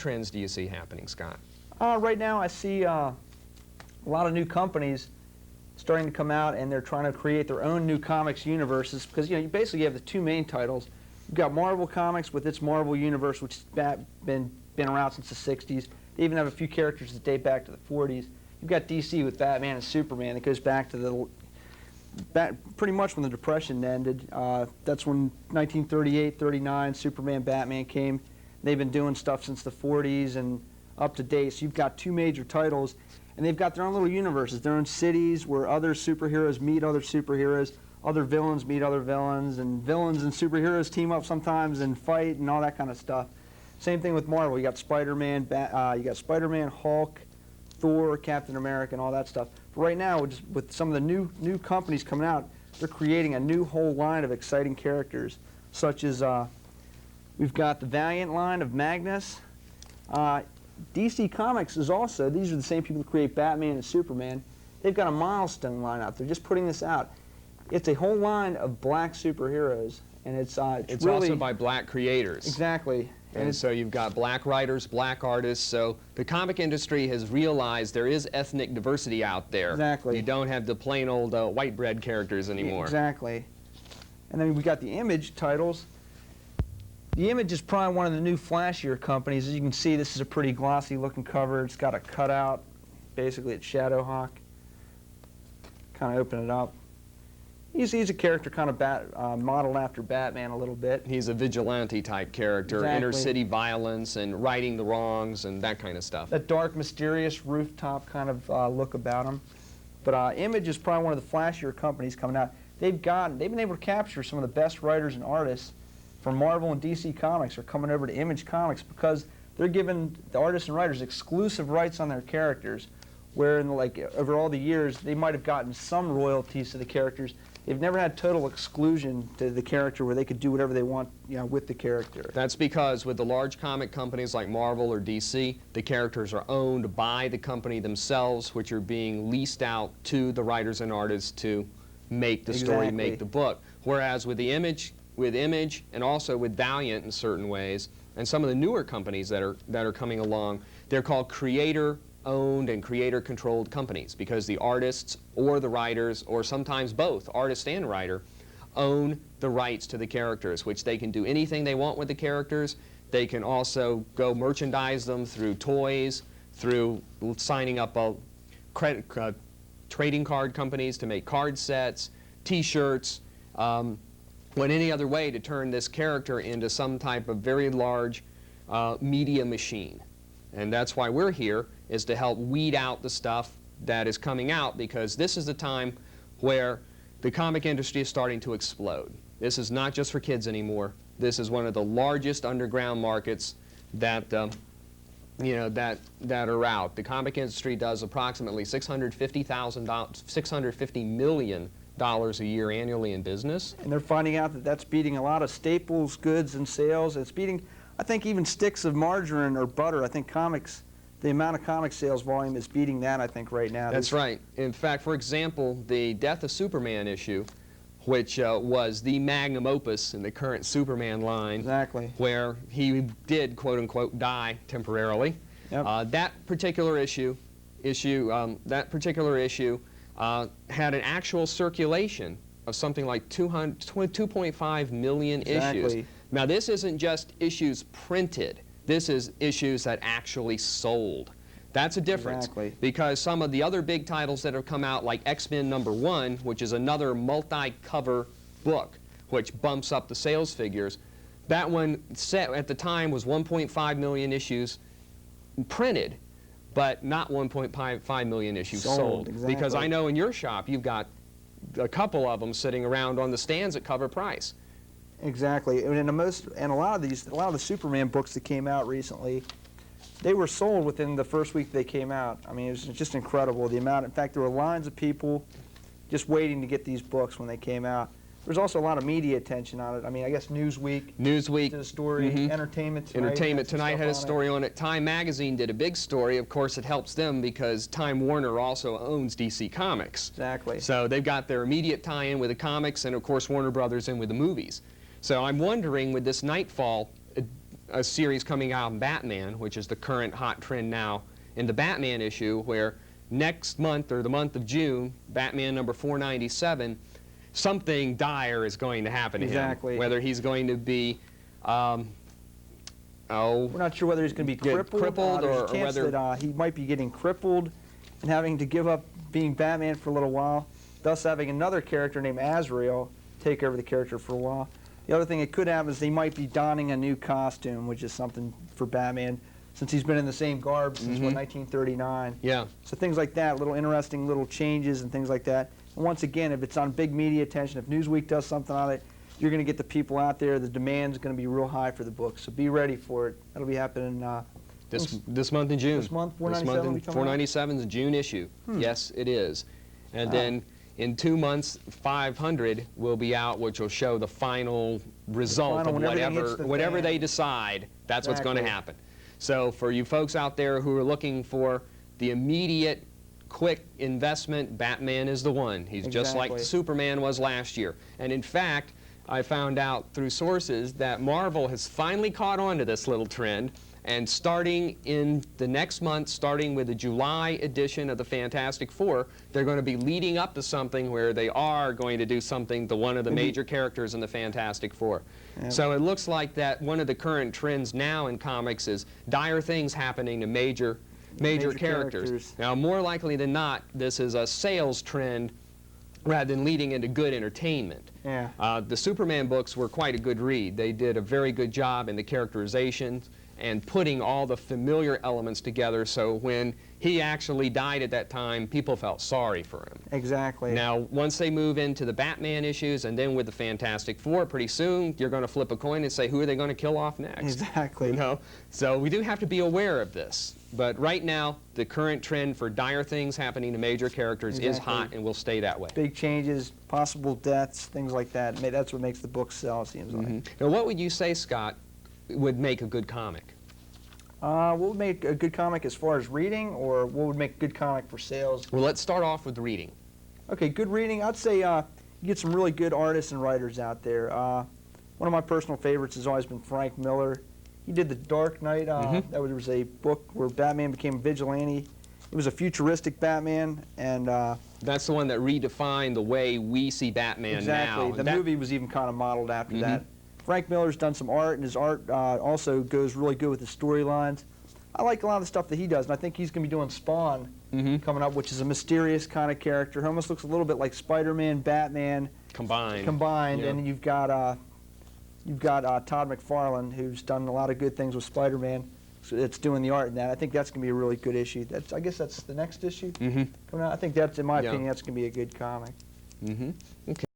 trends do you see happening, Scott? Right now I see a lot of new companies starting to come out, and they're trying to create their own new comics universes, because you basically have the two main titles. You've got Marvel Comics with its Marvel universe, which has been around since the 60s. They even have a few characters that date back to the 40s. You've got DC with Batman and Superman that goes back to pretty much when the Depression ended. That's when 1938, 39, Superman, Batman came. They've been doing stuff since the 40s and up to date. So you've got two major titles, and they've got their own little universes, their own cities where other superheroes meet other superheroes, other villains meet other villains, and villains and superheroes team up sometimes and fight and all that kind of stuff. Same thing with Marvel. You got Spider-Man, Hulk, Thor, Captain America, and all that stuff. But right now, with some of the new companies coming out, they're creating a new whole line of exciting characters, such as we've got the Valiant line of Magnus. DC Comics is also, these are the same people that create Batman and Superman. They've got a Milestone line out. They're just putting this out. It's a whole line of black superheroes, and it's really, also by black creators. Exactly. And so you've got black writers, black artists. So the comic industry has realized there is ethnic diversity out there. Exactly. You don't have the plain old white bread characters anymore. Exactly. And then we got the Image titles. The Image is probably one of the new flashier companies. As you can see, this is a pretty glossy looking cover. It's got a cutout. Basically, it's Shadowhawk. Kind of open it up. He's a character kind of modeled after Batman a little bit. He's a vigilante type character, Exactly. inner city violence and righting the wrongs and that kind of stuff. That dark, mysterious rooftop kind of look about him. But Image is probably one of the flashier companies coming out. They've been able to capture some of the best writers and artists from Marvel and DC Comics are coming over to Image Comics because they're giving the artists and writers exclusive rights on their characters, where over all the years they might have gotten some royalties to the characters. They've never had total exclusion to the character where they could do whatever they want, with the character. That's because with the large comic companies like Marvel or DC, the characters are owned by the company themselves, which are being leased out to the writers and artists to make the story, make the book. Whereas with the Image and also with Valiant in certain ways, and some of the newer companies that are coming along, they're called creator-owned and creator-controlled companies because the artists or the writers, or sometimes both, artist and writer, own the rights to the characters, which they can do anything they want with the characters. They can also go merchandise them through toys, through signing up trading card companies to make card sets, T-shirts, any other way to turn this character into some type of very large media machine. And that's why we're here, is to help weed out the stuff that is coming out, because this is the time where the comic industry is starting to explode. This is not just for kids anymore. This is one of the largest underground markets that that are out. The comic industry does approximately $650 million a year annually in business. And they're finding out that that's beating a lot of staples, goods, and sales. It's beating, I think, even sticks of margarine or butter. I think the amount of comic sales volume is beating that, I think, right now. That's right. In fact, for example, the Death of Superman issue, which was the magnum opus in the current Superman line, exactly, where he did, quote-unquote, die temporarily. Yep. That particular issue had an actual circulation of something like 2.5 million issues. Now, this isn't just issues printed. This is issues that actually sold. That's a difference. Because some of the other big titles that have come out, like X-Men #1, which is another multi-cover book, which bumps up the sales figures, that one at the time was 1.5 million issues printed, but not 1.5 million issues sold. Exactly. Because I know in your shop you've got a couple of them sitting around on the stands at cover price. Exactly, and a lot of the Superman books that came out recently, they were sold within the first week they came out. I mean, it was just incredible the amount. In fact, there were lines of people just waiting to get these books when they came out. There's also a lot of media attention on it. I mean, I guess Newsweek did a story. Entertainment Tonight had a story on it. Time Magazine did a big story. Of course, it helps them because Time Warner also owns DC Comics. Exactly. So they've got their immediate tie-in with the comics, and of course Warner Brothers in with the movies. So I'm wondering, with this Nightfall a series coming out in Batman, which is the current hot trend now in the Batman issue, where next month, or the month of June, Batman number 497, something dire is going to happen to him. Whether he's going to be, we're not sure whether he's going to be crippled or there's a chance whether that he might be getting crippled and having to give up being Batman for a little while, thus having another character named Azrael take over the character for a while. The other thing that could happen is he might be donning a new costume, which is something for Batman, since he's been in the same garb since, what, 1939. Yeah. So things like that, little interesting little changes and things like that. And once again, if it's on big media attention, if Newsweek does something on it, you're going to get the people out there. The demand's going to be real high for the book, so be ready for it. That'll be happening this month in June. This month, 497 497 is a June issue. Yes, it is. And then in 2 months, 500 will be out, which will show the final result of whatever they decide. That's what's going to happen. So for you folks out there who are looking for the immediate, quick investment, Batman is the one. He's just like Superman was last year. And in fact, I found out through sources that Marvel has finally caught on to this little trend, and starting in the next month, starting with the July edition of the Fantastic Four, they're going to be leading up to something where they are going to do something to one of the major characters in the Fantastic Four. Yep. So it looks like that one of the current trends now in comics is dire things happening to major characters. Now, more likely than not, this is a sales trend rather than leading into good entertainment. Yeah. The Superman books were quite a good read. They did a very good job in the characterizations and putting all the familiar elements together, so when he actually died at that time, people felt sorry for him. Exactly. Now, once they move into the Batman issues and then with the Fantastic Four, pretty soon you're going to flip a coin and say, who are they going to kill off next? Exactly. You know? So we do have to be aware of this. But right now, the current trend for dire things happening to major characters is hot and will stay that way. Big changes, possible deaths, things like that. That's what makes the book sell, it seems like. Now, what would you say, Scott, would make a good comic? What would make a good comic as far as reading, or what would make a good comic for sales? Well, let's start off with reading. Okay, good reading. I'd say you get some really good artists and writers out there. One of my personal favorites has always been Frank Miller. He did The Dark Knight. That was a book where Batman became a vigilante. It was a futuristic Batman, and that's the one that redefined the way we see Batman now. Exactly. The movie was even kind of modeled after that. Frank Miller's done some art, and his art also goes really good with the storylines. I like a lot of the stuff that he does, and I think he's going to be doing Spawn coming up, which is a mysterious kind of character. He almost looks a little bit like Spider-Man, Batman combined, yeah. And you've got Todd McFarlane, who's done a lot of good things with Spider-Man. So it's doing the art in that. I think that's going to be a really good issue. I guess that's the next issue coming out. I think that's, in my opinion, that's going to be a good comic. Okay.